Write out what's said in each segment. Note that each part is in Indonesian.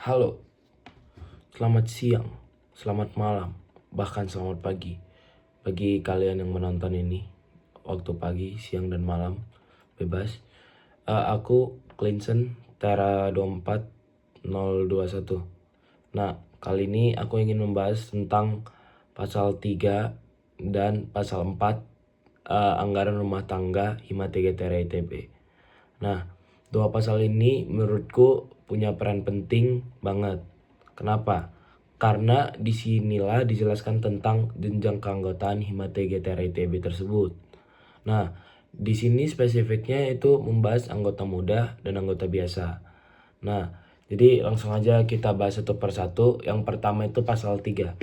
Halo, selamat siang, selamat malam, bahkan selamat pagi bagi kalian yang menonton ini. Waktu pagi, siang, dan malam bebas. Aku Clinton Tera 24021. Nah, kali ini aku ingin membahas tentang pasal 3 dan pasal 4 anggaran rumah tangga Hima TGTR ITB. Nah, dua pasal ini menurutku punya peran penting banget. Kenapa? Karena disinilah dijelaskan tentang jenjang keanggotaan Hima TGTR ITB tersebut. Nah, di sini spesifiknya itu membahas anggota muda dan anggota biasa. Nah, jadi langsung aja kita bahas satu persatu. Yang pertama itu pasal 3.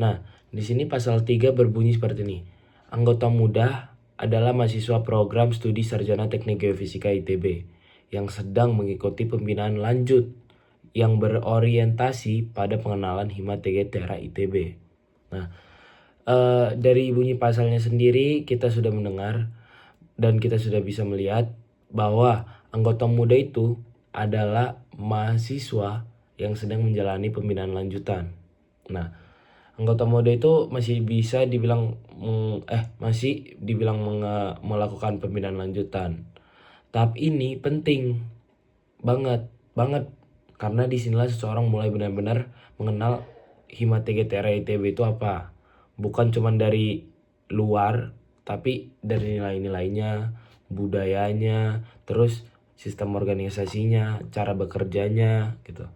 Nah, di sini pasal 3 berbunyi seperti ini. Anggota muda adalah mahasiswa program studi sarjana teknik geofisika ITB yang sedang mengikuti pembinaan lanjut yang berorientasi pada pengenalan Hima TGTR ITB. Nah, dari bunyi pasalnya sendiri kita sudah mendengar dan kita sudah bisa melihat bahwa anggota muda itu adalah mahasiswa yang sedang menjalani pembinaan lanjutan. Nah, anggota muda itu masih bisa dibilang melakukan pembinaan lanjutan. Tahap ini penting banget karena disinilah seseorang mulai benar-benar mengenal Hima TGTR ITB itu apa. Bukan cuma dari luar, tapi dari nilai-nilainya, budayanya, terus sistem organisasinya, cara bekerjanya gitu.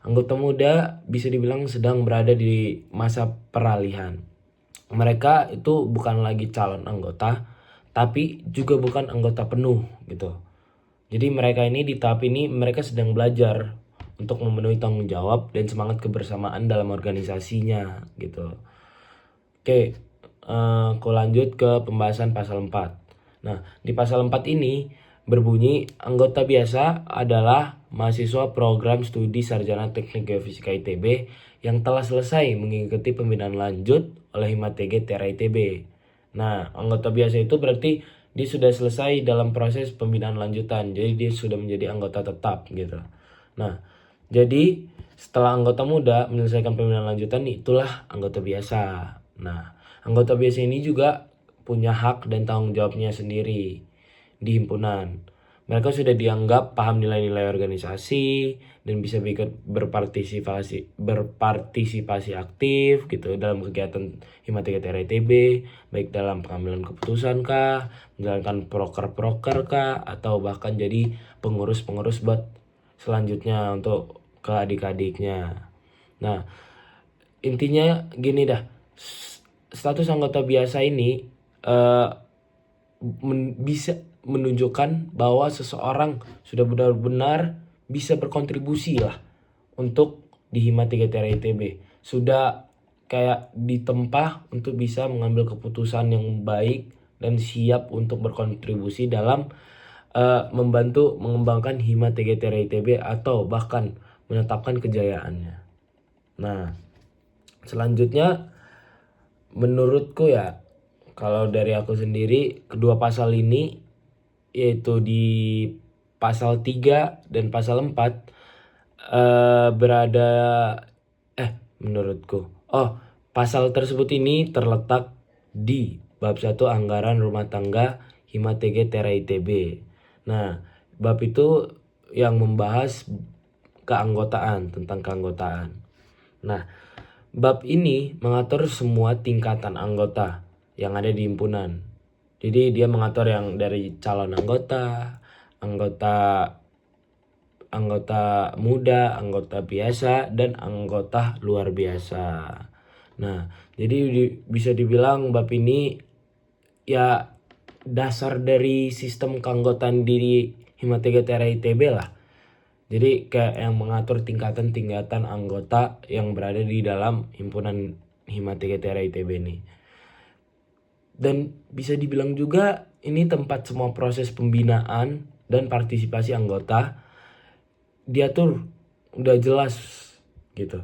Anggota muda bisa dibilang sedang berada di masa peralihan. Mereka itu bukan lagi calon anggota, tapi juga bukan anggota penuh gitu. Jadi mereka ini di tahap ini mereka sedang belajar untuk memenuhi tanggung jawab dan semangat kebersamaan dalam organisasinya gitu. Oke, aku lanjut ke pembahasan pasal 4. Nah, di pasal 4 ini berbunyi anggota biasa adalah mahasiswa program studi sarjana teknik geofisika ITB yang telah selesai mengikuti pembinaan lanjut oleh Hima TGTR ITB. Nah, anggota biasa itu berarti dia sudah selesai dalam proses pembinaan lanjutan, jadi dia sudah menjadi anggota tetap gitu. Nah, jadi setelah anggota muda menyelesaikan pembinaan lanjutan, itulah anggota biasa. Nah, anggota biasa ini juga punya hak dan tanggung jawabnya sendiri di himpunan. Mereka sudah dianggap paham nilai-nilai organisasi dan bisa berpartisipasi aktif gitu dalam kegiatan Hima TGTR ITB, baik dalam pengambilan keputusan kah, menjalankan proker-proker kah, atau bahkan jadi pengurus-pengurus buat selanjutnya untuk ke adik-adiknya. Nah, intinya gini dah, status anggota biasa ini bisa menunjukkan bahwa seseorang sudah benar-benar bisa berkontribusi lah untuk di Hima TGTR ITB. Sudah kayak ditempa untuk bisa mengambil keputusan yang baik dan siap untuk berkontribusi dalam membantu mengembangkan Hima TGTR ITB atau bahkan menetapkan kejayaannya. Nah, selanjutnya menurutku ya, kalau dari aku sendiri, kedua pasal ini yaitu di pasal 3 dan pasal 4 berada menurutku. Pasal tersebut ini terletak di bab 1 anggaran rumah tangga Hima TGTR ITB. Nah, bab itu yang membahas tentang keanggotaan. Nah, bab ini mengatur semua tingkatan anggota yang ada di himpunan. Jadi dia mengatur yang dari calon anggota, anggota muda, anggota biasa, dan anggota luar biasa. Nah, jadi bisa dibilang bab ini ya dasar dari sistem keanggotaan diri Hima TGTR ITB lah. Jadi kayak yang mengatur tingkatan-tingkatan anggota yang berada di dalam himpunan Hima TGTR ITB ini. Dan bisa dibilang juga ini tempat semua proses pembinaan dan partisipasi anggota diatur udah jelas gitu.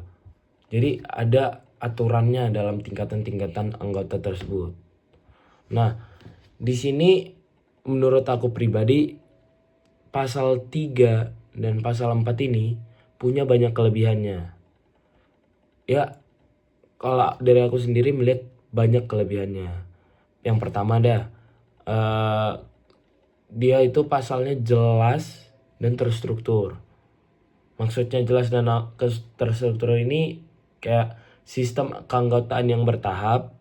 Jadi ada aturannya dalam tingkatan-tingkatan anggota tersebut. Nah, di sini menurut aku pribadi pasal 3 dan pasal 4 ini punya banyak kelebihannya. Ya, kalau dari aku sendiri melihat banyak kelebihannya. Yang pertama eh, dia itu pasalnya jelas dan terstruktur. Maksudnya jelas dan terstruktur ini kayak sistem keanggotaan yang bertahap,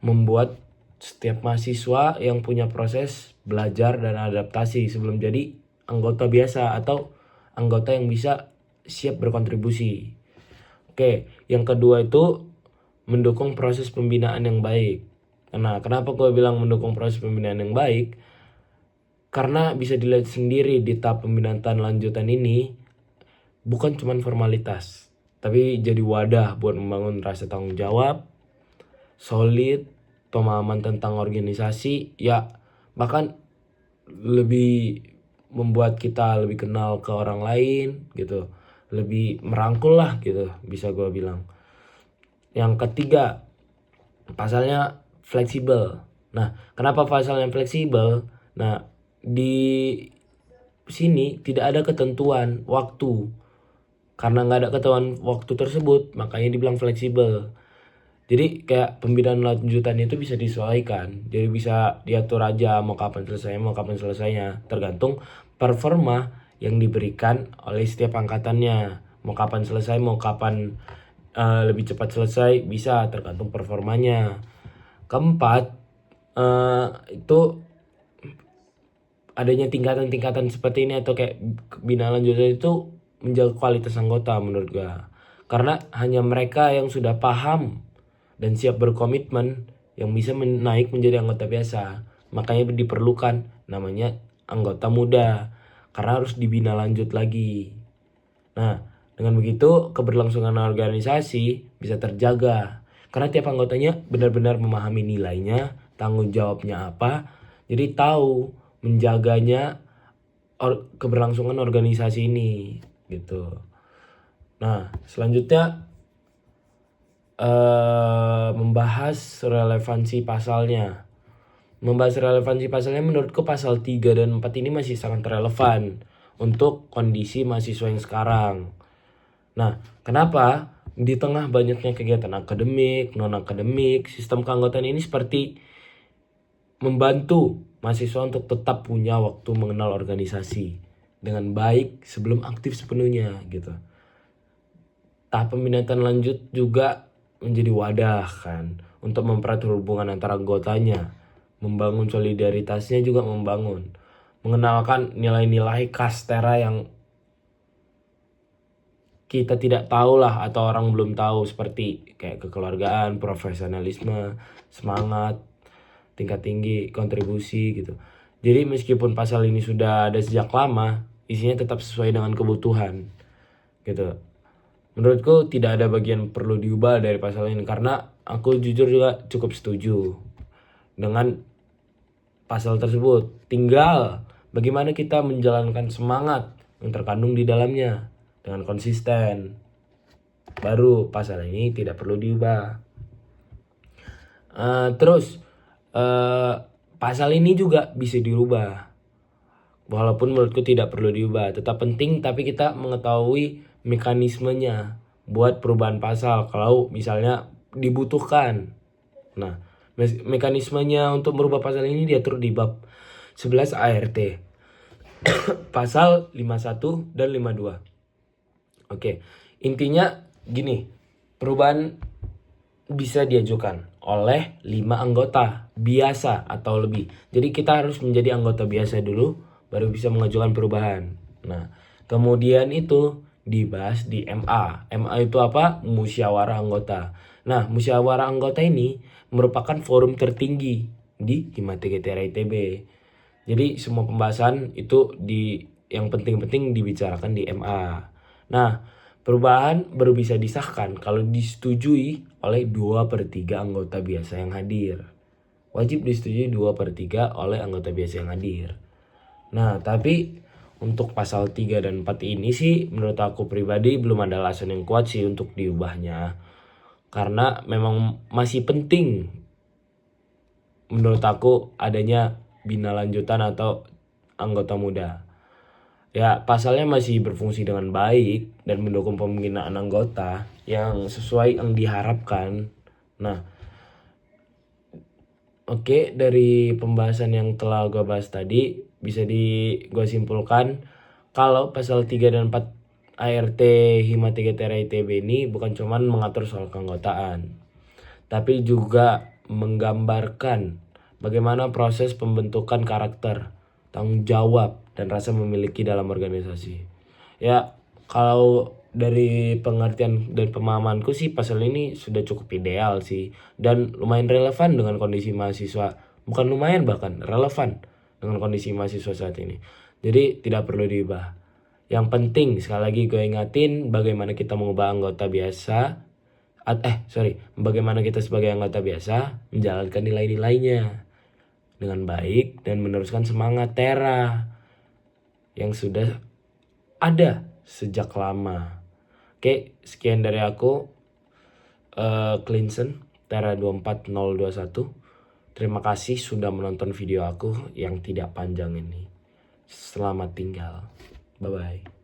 membuat setiap mahasiswa yang punya proses belajar dan adaptasi sebelum jadi anggota biasa atau anggota yang bisa siap berkontribusi. Oke, yang kedua itu mendukung proses pembinaan yang baik. Nah, kenapa gue bilang mendukung proses pembinaan yang baik? Karena bisa dilihat sendiri di tahap pembinaan lanjutan ini bukan cuma formalitas, tapi jadi wadah buat membangun rasa tanggung jawab, solid, pemahaman tentang organisasi, ya bahkan lebih membuat kita lebih kenal ke orang lain gitu, lebih merangkul lah gitu bisa gue bilang. Yang ketiga, pasalnya fleksibel. Nah, kenapa pasalnya fleksibel? Nah, di sini tidak ada ketentuan waktu. Karena nggak ada ketentuan waktu tersebut, makanya dibilang fleksibel. Jadi kayak pembinaan lanjutan itu bisa disesuaikan. Jadi bisa diatur aja mau kapan selesai, mau kapan selesainya. Tergantung performa yang diberikan oleh setiap angkatannya. Mau kapan selesai, mau kapan lebih cepat selesai, bisa tergantung performanya. Keempat, itu adanya tingkatan-tingkatan seperti ini atau kayak binaan lanjutan itu menjaga kualitas anggota menurut gua. Karena hanya mereka yang sudah paham dan siap berkomitmen yang bisa naik menjadi anggota biasa. Makanya diperlukan namanya anggota muda karena harus dibina lanjut lagi. Nah, dengan begitu keberlangsungan organisasi bisa terjaga karena tiap anggotanya benar-benar memahami nilainya, tanggung jawabnya apa, jadi tahu menjaganya keberlangsungan organisasi ini gitu. Nah, selanjutnya membahas relevansi pasalnya. Membahas relevansi pasalnya menurutku pasal 3 dan 4 ini masih sangat relevan untuk kondisi mahasiswa yang sekarang. Nah, kenapa? Di tengah banyaknya kegiatan akademik, non-akademik, sistem keanggotaan ini seperti membantu mahasiswa untuk tetap punya waktu mengenal organisasi dengan baik sebelum aktif sepenuhnya gitu. Tahap pembinaan lanjut juga menjadi wadah kan untuk mempererat hubungan antara anggotanya, membangun solidaritasnya juga mengenalkan nilai-nilai kastera yang kita tidak tahu lah atau orang belum tahu seperti kayak kekeluargaan, profesionalisme, semangat, tingkat tinggi, kontribusi gitu. Jadi meskipun pasal ini sudah ada sejak lama, isinya tetap sesuai dengan kebutuhan gitu. Menurutku tidak ada bagian perlu diubah dari pasal ini karena aku jujur juga cukup setuju dengan pasal tersebut. Tinggal bagaimana kita menjalankan semangat yang terkandung di dalamnya dengan konsisten. Baru pasal ini tidak perlu diubah. Terus pasal ini juga bisa dirubah. Walaupun menurutku tidak perlu diubah, tetap penting tapi kita mengetahui mekanismenya buat perubahan pasal kalau misalnya dibutuhkan. Nah, mekanismenya untuk merubah pasal ini diatur di bab 11 ART. Pasal 51 dan 52. Oke, intinya gini, perubahan bisa diajukan oleh 5 anggota biasa atau lebih. Jadi kita harus menjadi anggota biasa dulu baru bisa mengajukan perubahan. Nah, kemudian itu dibahas di MA. MA itu apa? Musyawarah anggota. Nah, musyawarah anggota ini merupakan forum tertinggi di Himategetera ITB. Jadi semua pembahasan itu yang penting-penting dibicarakan di MA. Nah, perubahan baru bisa disahkan kalau disetujui oleh 2/3 anggota biasa yang hadir. Wajib disetujui 2/3 oleh anggota biasa yang hadir. Nah, tapi untuk pasal 3 dan 4 ini sih menurut aku pribadi belum ada alasan yang kuat sih untuk diubahnya. Karena memang masih penting menurut aku adanya bina lanjutan atau anggota muda. Ya, pasalnya masih berfungsi dengan baik dan mendukung pembinaan anggota yang sesuai yang diharapkan. Nah, oke, dari pembahasan yang telah gue bahas tadi, bisa gue simpulkan kalau pasal 3 dan 4 ART Hima 3 Tera ITB ini bukan cuman mengatur soal keanggotaan, tapi juga menggambarkan bagaimana proses pembentukan karakter, tanggung jawab, dan rasa memiliki dalam organisasi. Ya, kalau dari pengertian dan pemahamanku sih pasal ini sudah cukup ideal sih dan lumayan relevan dengan kondisi mahasiswa. Bukan lumayan, bahkan relevan dengan kondisi mahasiswa saat ini. Jadi tidak perlu diubah. Yang penting sekali lagi gue ingatin bagaimana kita mengubah anggota biasa bagaimana kita sebagai anggota biasa menjalankan nilai-nilainya dengan baik dan meneruskan semangat Tera yang sudah ada sejak lama. Oke, sekian dari aku, Clinton, Tera 24021. Terima kasih sudah menonton video aku yang tidak panjang ini. Selamat tinggal. Bye-bye.